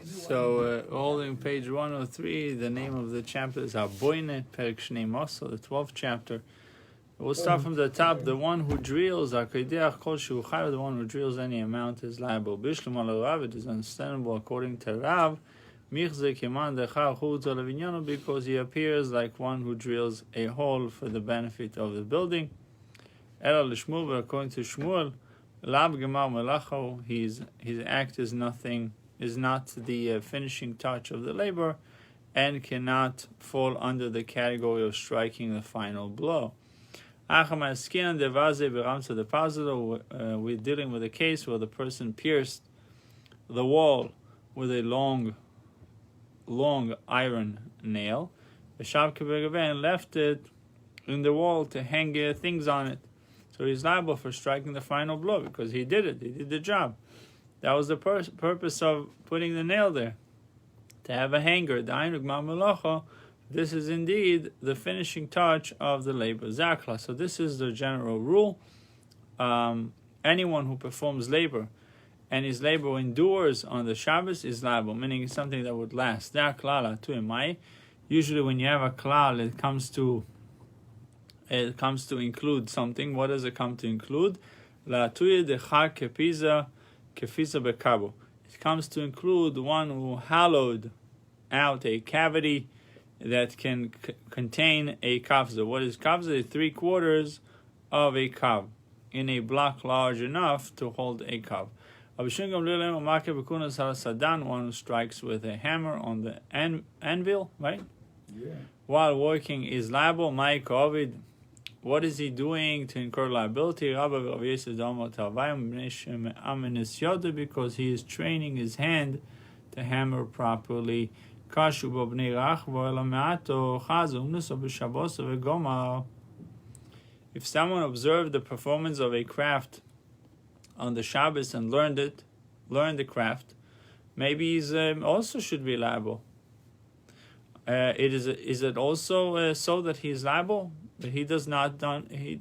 So, holding page 103, the name of the chapter is Aboinet Perek Shnei Moso, the 12th chapter. We'll start from the top. The one who drills, the one who drills any amount is liable. Bishlam al Rav, it is understandable according to Rav, because he appears like one who drills a hole for the benefit of the building. Ela l'shmuel, but according to Shmuel, lab gemar melacho, his act is nothing, is not the finishing touch of the labor, and cannot fall under the category of striking the final blow. We're dealing with a case where the person pierced the wall with a long iron nail, and left it in the wall to hang things on it. So he's liable for striking the final blow because he did it. He did the job. That was the purpose of putting the nail there, to have a hanger. This is indeed the finishing touch of the labor. Zakla. So this is the general rule. Anyone who performs labor and his labor endures on the Shabbos is liable, meaning it's something that would last. Usually when you have a klal, it comes to include something. What does it come to include? It comes to include one who hollowed out a cavity that can contain a kavza. What is kavza? 3/4 of a kav in a block large enough to hold a kav. One who strikes with a hammer on the anvil, right? Yeah. While working is liable. What is he doing to incur liability? Because he is training his hand to hammer properly. If someone observed the performance of a craft on the Shabbos and learned the craft, maybe he's also should be liable. Is it also so that he is liable? But he has not done any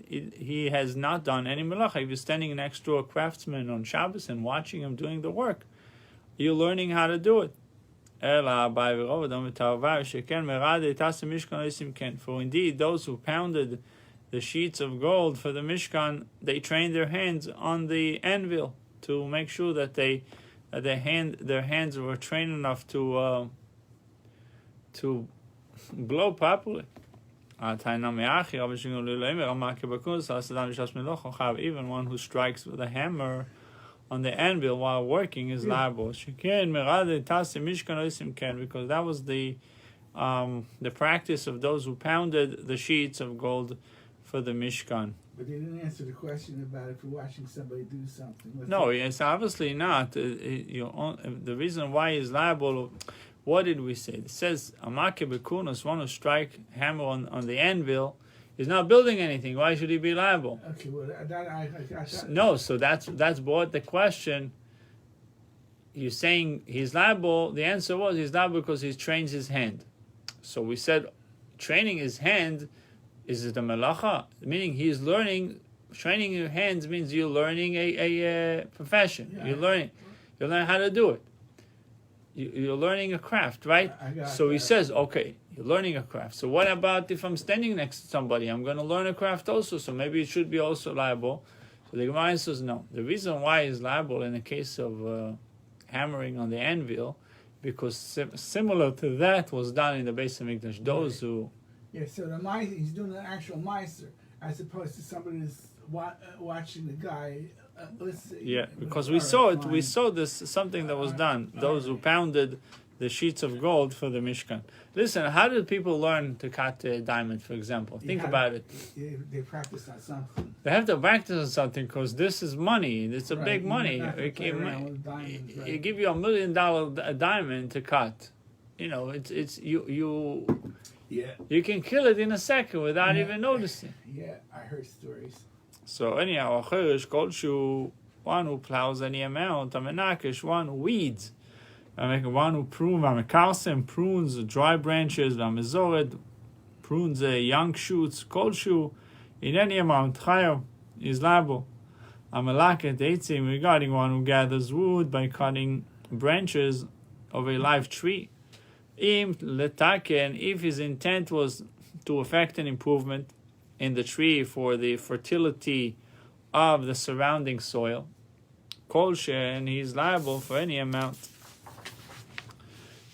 melacha. If you're standing next to a craftsman on Shabbos and watching him doing the work, you're learning how to do it. For indeed, those who pounded the sheets of gold for the Mishkan, they trained their hands on the anvil to make sure that their hands were trained enough to blow properly. Even one who strikes with a hammer on the anvil while working is liable. Because that was the practice of those who pounded the sheets of gold for the Mishkan. But they didn't answer the question about if you're watching somebody do something. It's obviously not. The reason why he's liable, what did we say? It says, Amake Bekunos, one who strike hammer on the anvil, is not building anything. Why should he be liable? Okay, well, No, so that's what the question. You're saying he's liable. The answer was he's liable because he trains his hand. So we said training his hand, is it a melacha? Meaning he's learning. Training your hands means you're learning a profession. Yeah. You're learning how to do it. You're learning a craft, right? So he says, okay, you're learning a craft. So what about if I'm standing next to somebody? I'm going to learn a craft also, so maybe it should be also liable. So the Gemara says no. The reason why he's liable in the case of hammering on the anvil, because similar to that was done in the Beis Hamikdash. Those who... Yeah, so he's doing an actual meister, as opposed to somebody who's watching the guy... because we saw this something that was done. Those who pounded the sheets of gold for the Mishkan. Listen, how did people learn to cut a diamond, for example? Think about it. They practice on something. They have to practice on something because this is money. It's a big money. It give you $1 million diamond to cut. You can kill it in a second without even noticing. Yeah, I heard stories. So anyhow, one who plows any amount, amenakish, one who weeds, one who prunes dry branches, prunes young shoots, kolshu, in any amount, chayav is liable. Amalaket eitzim, regarding one who gathers wood by cutting branches of a live tree. Im letaken, if his intent was to effect an improvement in the tree for the fertility of the surrounding soil, kol shen, he's liable for any amount.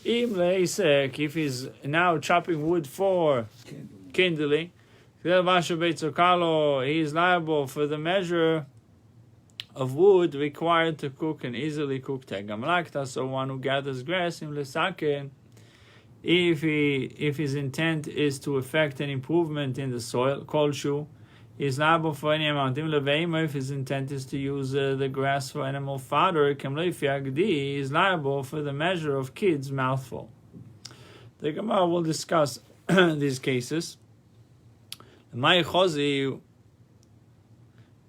Im leisek, if he's now chopping wood for kindling, he is liable for the measure of wood required to cook an easily cooked egg. So one who gathers grass in lesaken, if his intent is to effect an improvement in the soil, kolshu, he is liable for any amount. If his intent is to use the grass for animal fodder, he is liable for the measure of kid's mouthful. The Gemara will discuss these cases. My chozi,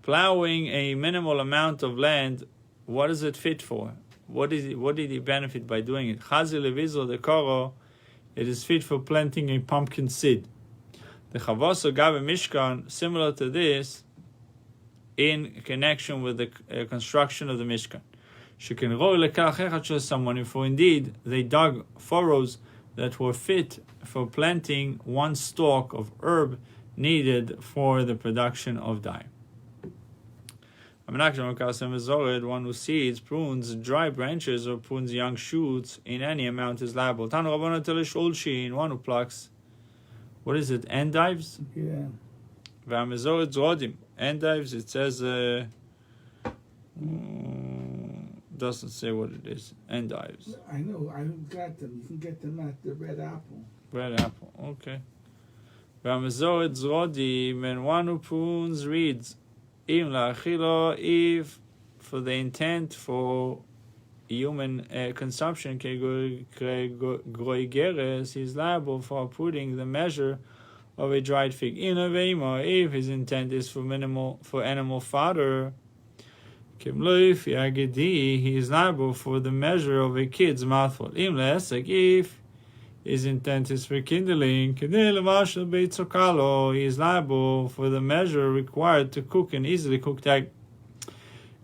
plowing a minimal amount of land, what is it fit for? What did he benefit by doing it? Chazi levizo the koro, it is fit for planting a pumpkin seed. The chavoso gabe mishkan, similar to this, in connection with the construction of the mishkan. Shekin roi lekach someone, for indeed they dug furrows that were fit for planting one stalk of herb needed for the production of dye. One who seeds, prunes, dry branches, or prunes young shoots in any amount is liable. One who plucks, what is it, endives? Yeah. Endives, it says, doesn't say what it is. Endives. I know, I got them. You can get them at the Red Apple. Red Apple, okay. And one who prunes reeds, if for the intent for human consumption, he's liable for uprooting the measure of a dried fig. If his intent is for animal fodder, he is liable for the measure of a kid's mouthful. If his intent is for kindling, he is liable for the measure required to cook an easily cooked egg.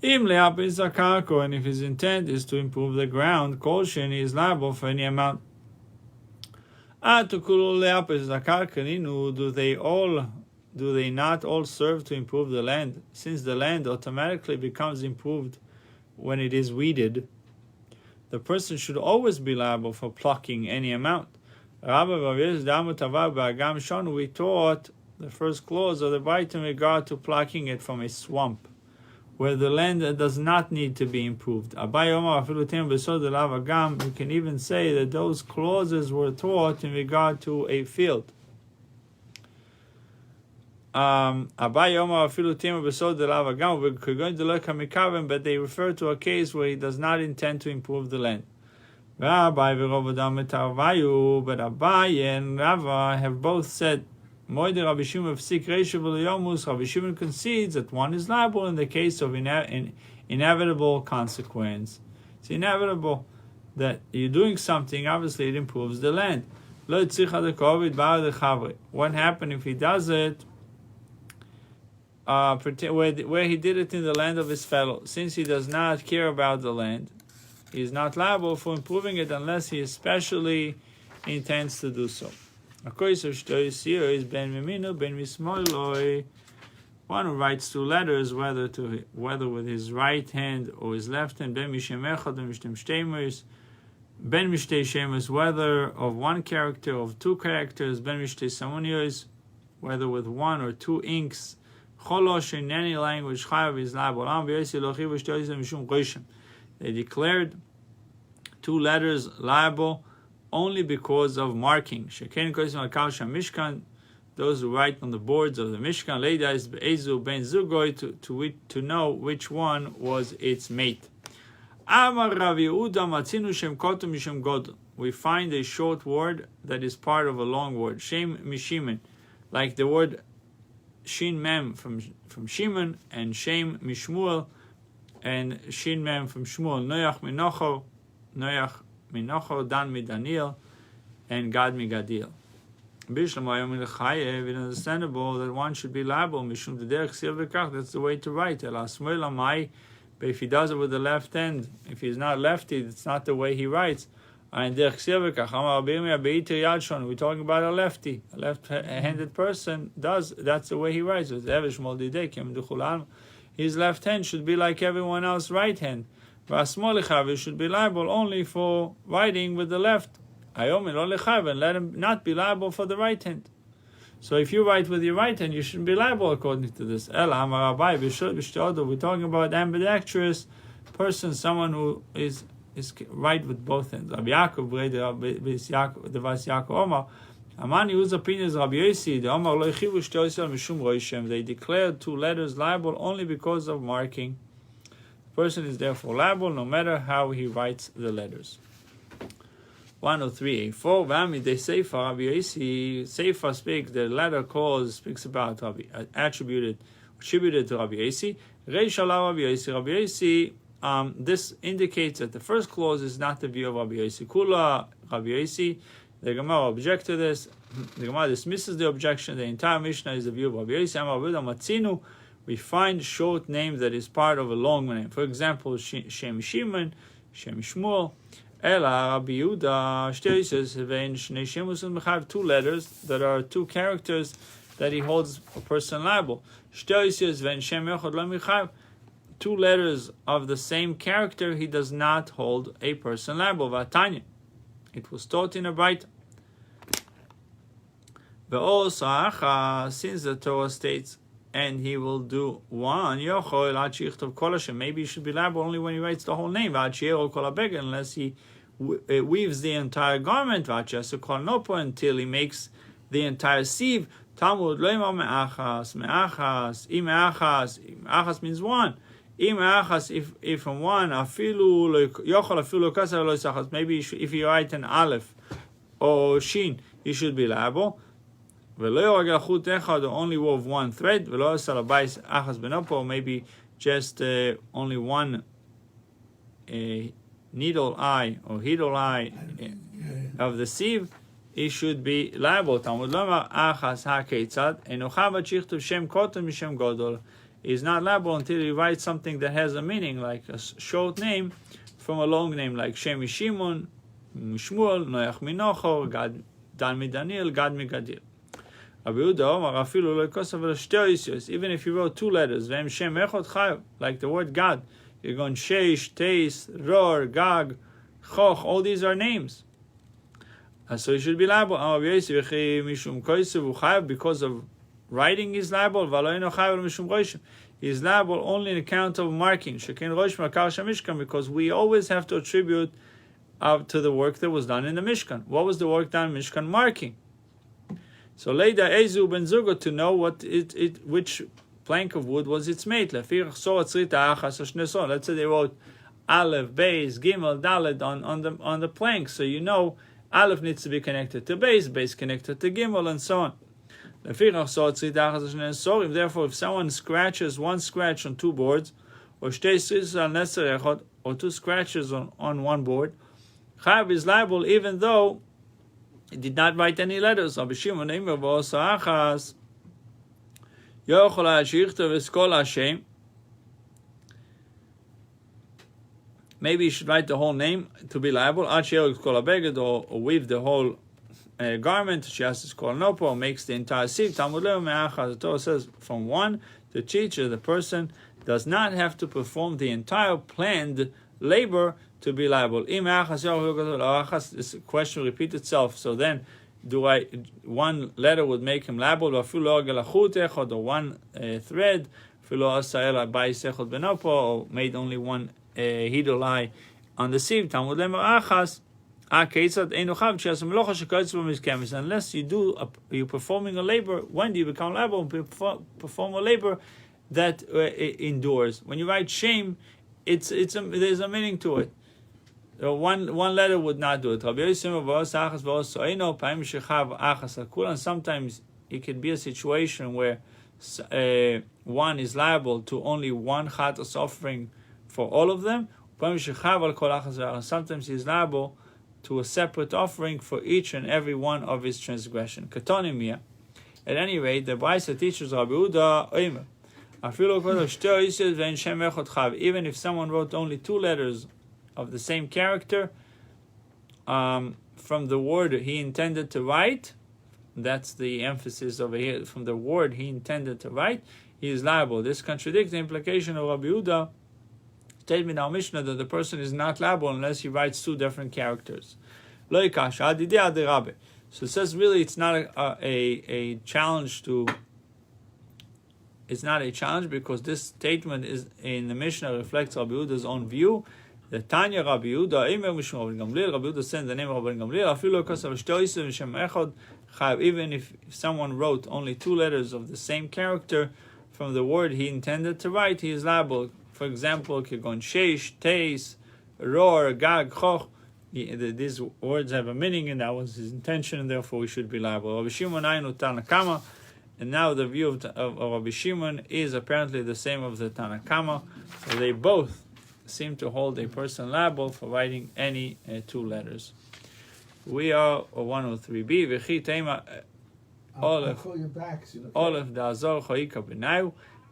And if his intent is to improve the ground, he is liable for any amount. Do they not all serve to improve the land? Since the land automatically becomes improved when it is weeded, the person should always be liable for plucking any amount. We taught the first clause of the Bait in regard to plucking it from a swamp, where the land does not need to be improved. We can even say that those clauses were taught in regard to a field. But they refer to a case where he does not intend to improve the land. But Abai and Rava have both said, Rabbi Shimon concedes that one is liable in the case of inevitable consequence. It's inevitable that you're doing something, obviously it improves the land. What happened if he does it where he did it in the land of his fellow? Since he does not care about the land, he is not liable for improving it unless he especially intends to do so. Is Ben Mimino, Ben Mismoiloi, one who writes two letters, whether with his right hand or his left hand, Ben Mishem Echad, Ben Mishtem Shteimus, Ben Mishtei Shemus, whether of one character, of two characters, Ben Mishtei Samunios, whether with one or two inks, Cholosh in any language, Chayav is liable. They declared two letters liable only because of marking. Those who write on the boards of the Mishkan, to know which one was its mate. We find a short word that is part of a long word. Shem Mishimen, like the word Shin Mem from Shimon, and Shem Mishmuel, and Shin Mem from Shmuel. Noach Minocho, Dan Midaniel, and Gad Migadil. It is understandable that one should be liable. That's the way to write. But if he does it with the left hand, if he's not lefty, it's not the way he writes. We're talking about a lefty. A left-handed person that's the way he writes. His left hand should be like everyone else's right hand. Should be liable only for writing with the left. And let him not be liable for the right hand. So if you write with your right hand, you shouldn't be liable according to this. We're talking about ambidextrous person, someone who is right with both hands. Rabbi Yaakov, the Vas Yaakov Omar, Amani whose opinion is Rabbi Yossi, the Omar lo yichivu shtei yisrael mishum roishem. They declared two letters liable only because of marking. The person is therefore liable no matter how he writes the letters. 103A4. V'ami de Seifa Rabbi Yossi. Seifa speaks. The letter clause speaks about Rabbi attributed to Rabbi Yossi. Reish ala Rabbi Yossi. Rabbi Yossi. This indicates that the first clause is not the view of Rabbi Yossi. Kula Rabbi Yossi. The Gemara objects to this. The Gemara dismisses the objection. The entire Mishnah is the view of Rabbi Yossi. Amar Buddha Matzinu. We find short name that is part of a long name. For example, Shem Shimon, Shem Shmuel. Ela Rabbi Yehuda have two letters that are two characters that he holds a person liable. Two letters of the same character he does not hold a person liable. Vatanya. It was taught in a Braita. Since the Torah states, and he will do one, maybe he should be liable only when he writes the whole name, unless he weaves the entire garment, until he makes the entire sieve. Talmud me'achas means one. If from one, maybe if you write an aleph or shin, you should be liable. Only wove one thread. Maybe just only one needle eye or heedle eye of the sieve, he should be liable. He is not liable until he writes something that has a meaning, like a short name from a long name, like Shem Shimon, Shmuel, Noach Minocho, Gad Dan Daniel, Gad Gadir. Even if you wrote two letters, like the word God, you're going Sheish, Teis, Ror, Gag, Choch, all these are names. So you should be liable. Because of writing is liable. He is liable only in account of marking. Because we always have to attribute to the work that was done in the Mishkan. What was the work done in Mishkan? Marking. So Leida Ezu ben Zugo to know which plank of wood was its mate. Let's say they wrote Aleph, Beis, Gimel, Dalet on the plank, so you know Aleph needs to be connected to Beis, Beis connected to Gimel, and so on. Therefore, if someone scratches one scratch on two boards, or two scratches on one board, Chayav is liable even though he did not write any letters. Maybe you should write the whole name to be liable. Or weave the whole garment. She has to call nopo, makes the entire sieve. The Torah says from one, the teacher, the person, does not have to perform the entire planned labor to be liable. This question repeats itself. So then, one letter would make him liable, or one thread, or made only one hidolai on the sieve. Unless you're performing a labor, when do you become liable? Perform a labor that endures. When you write shame, there's a meaning to it. One letter would not do it. And sometimes it can be a situation where one is liable to only one chatas offering for all of them. Sometimes he is liable to a separate offering for each and every one of his transgression. At any rate, the Braisa teaches Rabbi Yehuda, even if someone wrote only two letters of the same character, from the word he intended to write, that's the emphasis over here, from the word he intended to write, he is liable. This contradicts the implication of Rabbi Yehuda statement in our Mishnah that the person is not liable unless he writes two different characters. So it says really it's not a challenge to. It's not a challenge because this statement is in the Mishnah reflects Rabbi Yehuda's own view. The Tanya Rabbi Yehuda, Rabbi Yehuda said the name of Rabbi Gamliel, even if someone wrote only two letters of the same character from the word he intended to write, he is liable. For example, Kegon Sheish, Teis, Roar, Gag, Choch. These words have a meaning, and that was his intention, and therefore we should be liable. Rabbi Shimon Ainu Tanakama, and now the view of Rabbi Shimon is apparently the same of the Tanakama. So they both seem to hold a person liable for writing any two letters. We are 103b. V'chi tema Olef Da'azor Choika B'nayu.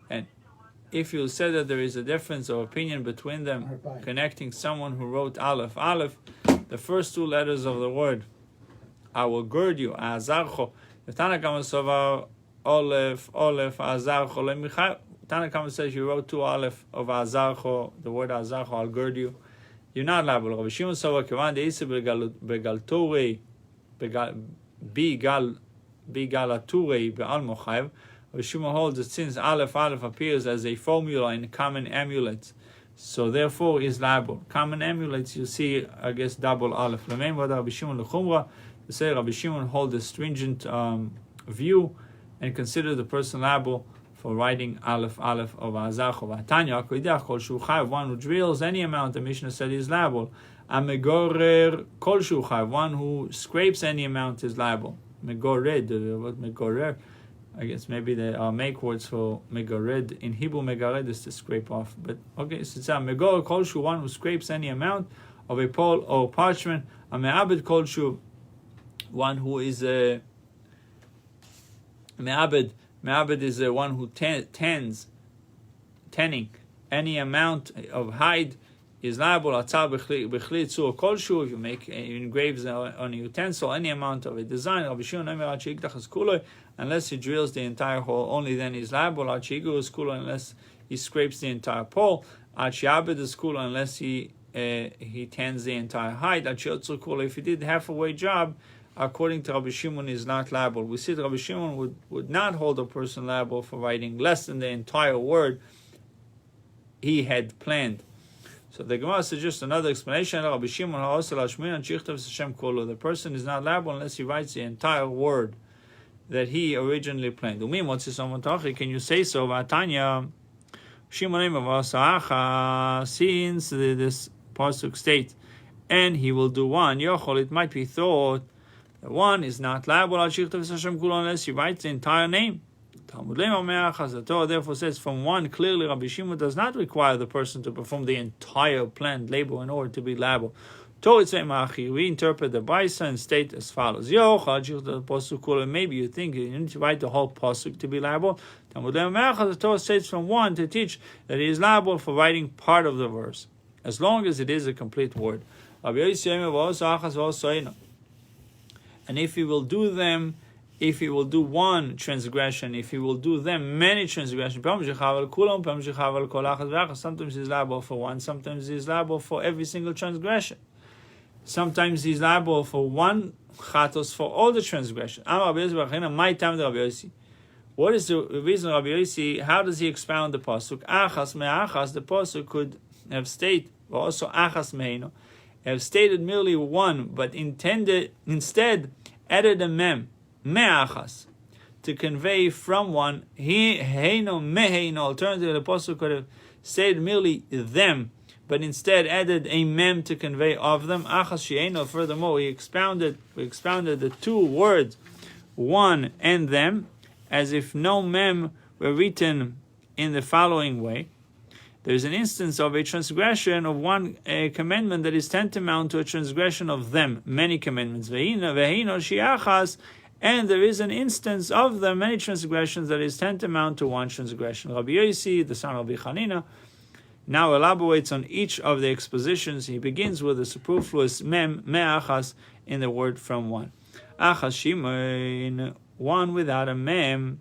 And if you say that there is a difference of opinion between them, connecting someone who wrote Aleph, the first two letters of the word, I will gird you, Azarcho. The Tanakama Sovar Olef, Azarcho, Lemichai. Tanakama says you wrote two Aleph of Azarcho, the word Azarcho, I'll gird you. You're not liable. Rabbi Shimon Sovar Kevan Deisi Begalturei, Begalaturei, Be'al Mochayv. Rabbi Shimon holds that since Aleph appears as a formula in common amulets, so therefore is liable. Common amulets, you see, I guess, double Aleph. Remember Rabbi Shimon L'chumra, to say Rabbi Shimon hold a stringent view and consider the person liable for writing Aleph of Azach of Atanya. Kol Shuchai, one who drills any amount, the Mishnah said is liable. Amegorer Kol Shuchai, one who scrapes any amount is liable. Megored, what Megorer? I guess maybe there are make words for megared. In Hebrew, megared is to scrape off. But okay, so it's a megor kolshu, one who scrapes any amount of a pole or parchment. A me'abed kolshu, one who is a me'abed. Me'abed is one who tanning any amount of hide is liable. Atzal b'chli tzur kolshu, if you make engraves on a utensil any amount of a design. Rabbi Shimon Omer Achigdach is kuloi. Unless he drills the entire hole, only then he's liable. Achigu is kula unless he scrapes the entire pole. Achiabed is kula unless he tans the entire hide. Achiotzu kula, if he did half-a-way job, according to Rabbi Shimon, is not liable. We see that Rabbi Shimon would not hold a person liable for writing less than the entire word he had planned. So the Gemara suggests another explanation. Rabbi Shimon the person is not liable unless he writes the entire word that he originally planned. Can you say so? Vatanya, since this pasuk states, and he will do one. Yochol, it might be thought that one is not liable unless he writes the entire name. The Torah therefore says from one, clearly Rabbi Shimon does not require the person to perform the entire planned labor in order to be liable. We interpret the Baisa and state as follows. Maybe you think you need to write the whole pasuk to be liable. The Torah states from one to teach that he is liable for writing part of the verse, as long as it is a complete word. And if he will do them, if he will do one transgression, if he will do them many transgressions, sometimes he's liable for one, sometimes he's liable for every single transgression. Sometimes he's liable for one chatos for all the transgressions. What is the reason Rabbi Yossi? How does he expound the pasuk? Achas me'achas, the pasuk could have stated, or also achas me'eno, have stated merely one, but instead added a mem, me'achas, to convey from one. Heino me'heino, alternatively the pasuk could have stated merely them, but instead added a mem to convey of them. Achas she'eno. Furthermore, we expounded the two words, one and them, as if no mem were written in the following way. There's an instance of a transgression of one commandment that is tantamount to a transgression of them, many commandments. Vehino shiachas, and there is an instance of the many transgressions that is tantamount to one transgression. Rabbi Yossi, the son of Rabbi Chanina, now elaborates on each of the expositions. He begins with the superfluous mem, me'achas, in the word from one. Achas shimun, one without a mem,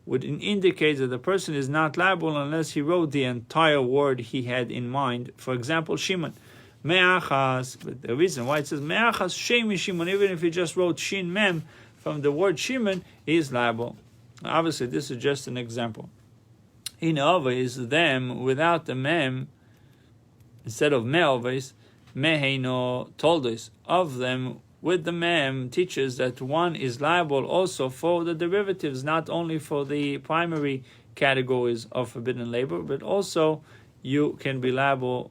would indicate that the person is not liable unless he wrote the entire word he had in mind. For example, Shimon. Me'achas, but the reason why it says me'achas, shemi Shimon, even if he just wrote shin mem from the word Shimon, he is liable. Obviously, this is just an example. In always them without the mem, instead of me always, meheino toldos, of them with the mem teaches that one is liable also for the derivatives, not only for the primary categories of forbidden labor, but also you can be liable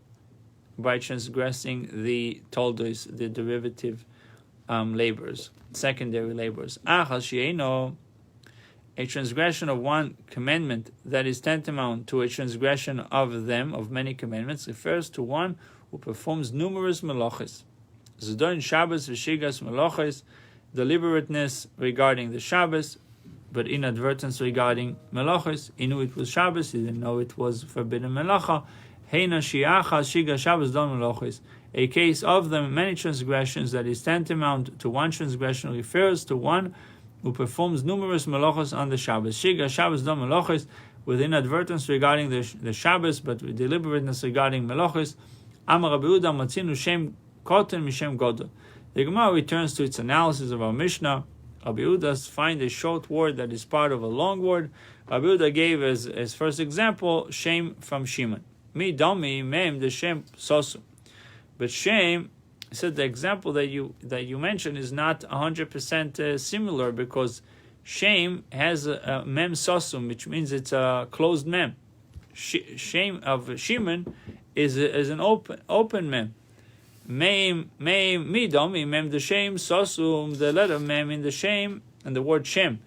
by transgressing the toldos, the derivative labors, secondary labors. Achas she'eino, a transgression of one commandment that is tantamount to a transgression of them, of many commandments, refers to one who performs numerous melachos. Zedon Shabbos v'shigas melachos, deliberateness regarding the Shabbos, but inadvertence regarding melachos. He knew it was Shabbos, he didn't know it was forbidden melacha. Heina shiacha shigas Shabbos don melachos. A case of them many transgressions that is tantamount to one transgression refers to one who performs numerous melachos on the Shabbos. Shigas Shabbos don melachos, with inadvertence regarding the Shabbos, but with deliberateness regarding melachos. Amar Rabbi Yehuda matzinu shem koten mishem godol. The Gemara returns to its analysis of our Mishnah. Rabbi Yehuda find a short word that is part of a long word. Rabbi Yehuda gave as first example shem from Shimon. Mi domi mem the shem sosu. But shem, said the example that you mentioned is not 100% similar, because shem has a mem sosum, which means it's a closed mem. Shem of Shimon is an open mem. Mem midom mem the shem sosum, the letter mem in the shem and the word shem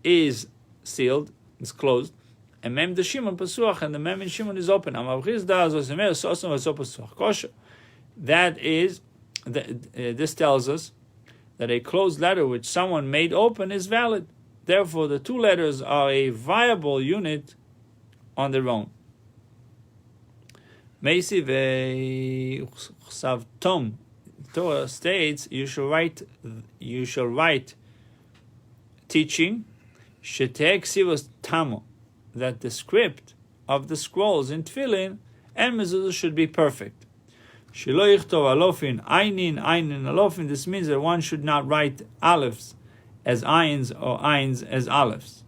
is sealed, it's closed, and mem the Shimon pasuach, and the mem in Shimon is open. That is, this tells us that a closed letter which someone made open is valid. Therefore, the two letters are a viable unit on their own. Meisi ve'chsav tom. Torah states you shall write teaching sheteh ksivos tamo, that the script of the scrolls in Tefillin and mezuzah should be perfect. Shelo yichtov alofin einin alofin. This means that one should not write alephes as ayins or ayins as alephes.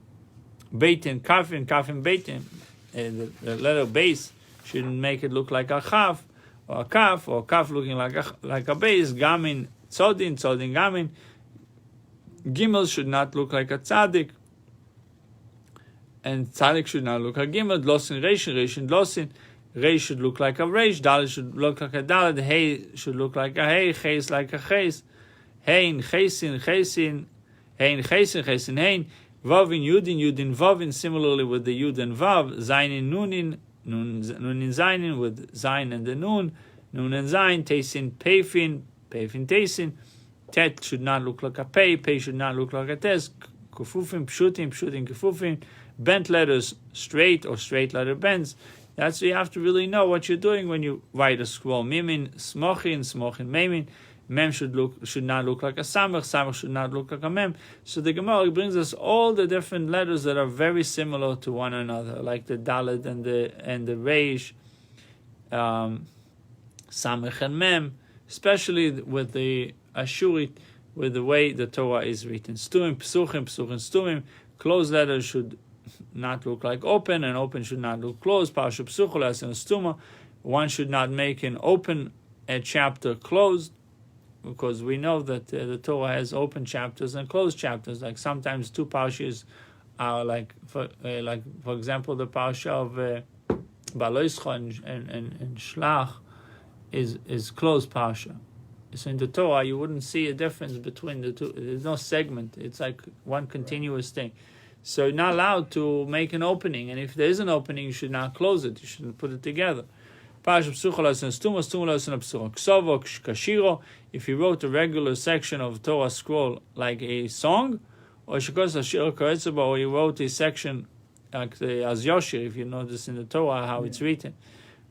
Beitin kafin beitin. The letter base shouldn't make it look like a chaf or a kaf, or kaf looking like a base. Gamin tzodin gamin. Gimel should not look like a tzaddik, and tzaddik should not look like gimel. Dlosin dlosin. Reish should look like a reish. Dalet should look like a dalet. Hey should look like a hey. Ches like a ches. Hein chesin. Hein chesin hein. Vavin yudin vavin. Similarly with the yud and vav. Zainin nunin zainin with zain and the nun and zain. Tesin peifin tesin. Tet should not look like a pei. Pei should not look like a tes. Kufufin pshutin kufufin. Bent letters straight or straight letter bends. That's why you have to really know what you're doing when you write a scroll. Mimin smochin memin. Mem should not look like a samach should not look like a mem. So the Gemara brings us all the different letters that are very similar to one another, like the dalet and the reish, samach and mem, especially with the ashurit, with the way the Torah is written. Stumim psuchim stumim. Closed letters should not look like open, and open should not look closed. Parsha psuchol and stuma. One should not make an open chapter closed, because we know that the Torah has open chapters and closed chapters. Like sometimes two parshas are like for example, the parsha of Baloischa and Shlach is closed parsha. So in the Torah, you wouldn't see a difference between the two. There's no segment. It's like one continuous thing. So you're not allowed to make an opening, and if there is an opening, you should not close it. You should put it together. If he wrote a regular section of Torah scroll like a song, or he wrote a section like the Az Yoshir, if you notice in the Torah how it's written,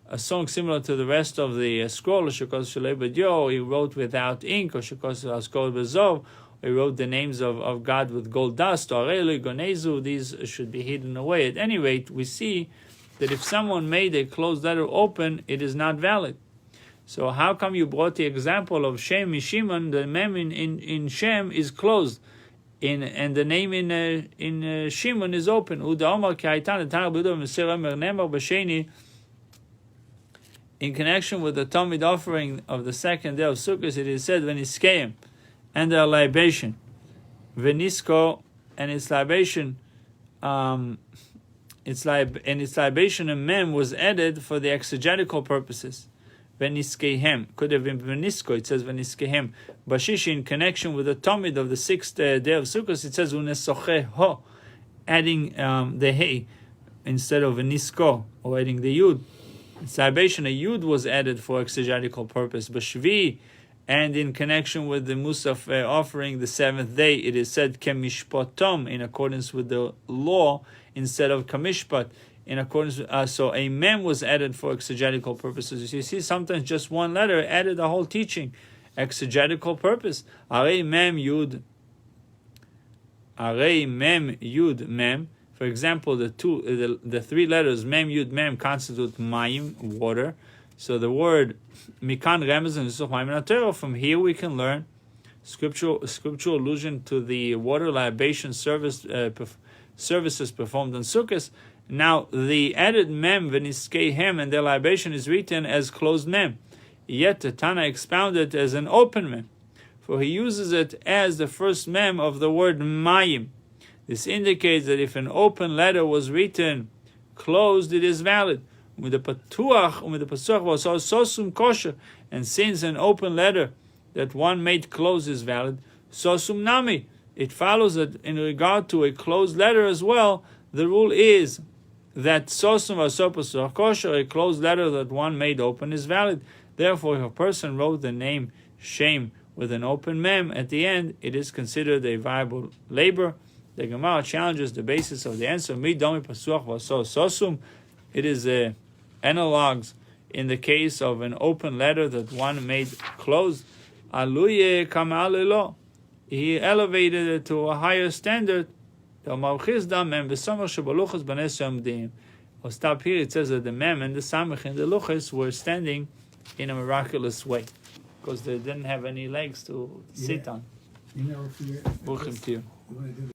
a song similar to the rest of the scroll, he wrote without ink, or he wrote the names of God with gold dust, these should be hidden away. At any rate, we see that if someone made a closed letter open, it is not valid. So how come you brought the example of Shem Mishimon? The mem in Shem is closed, and the name in Shimon is open. In connection with the Talmud offering of the second day of Sukkot, it is said, "Veniskeim," and their libation, "Venisko," and its libation, its libation and mem was added for the exegetical purposes. Veniskehem could have been Venisko. It says Veniskehem. Bashishi, in connection with the Talmud of the sixth day of Sukkot, it says Unesoche, adding the hey instead of Venisko, or adding the yud. Its libation, a yud was added for exegetical purpose. Bashvi, and in connection with the Musaf offering the seventh day, it is said Kemishpotom, in accordance with the law, instead of Kamishpat, in accordance with, so a mem was added for exegetical purposes. You see, sometimes just one letter added the whole teaching, exegetical purpose. Arei mem yud mem. For example, the three letters mem yud mem constitute mayim, water. So the word mikan remez, from here we can learn scriptural allusion to the water libation services performed on Sukkot. Now the added mem v'niskehem and their libation is written as closed mem. Yet the Tana expounded as an open mem, for he uses it as the first mem of the word mayim. This indicates that if an open letter was written closed, it is valid. With the pasuach was sosum kosher, and since an open letter that one made closed is valid, sosum nami. It follows that in regard to a closed letter as well, the rule is that sosum vasopasuach kosher, a closed letter that one made open, is valid. Therefore, if a person wrote the name Shem with an open mem at the end, it is considered a viable labor. The Gemara challenges the basis of the answer. Mi domi pasuach vasosum. It is analogs in the case of an open letter that one made closed. Aluye kamalelo. He elevated it to a higher standard. I'll stop here. It says that the mem and the samach and the luchas were standing in a miraculous way because they didn't have any legs to sit on. You never forget. Welcome to you.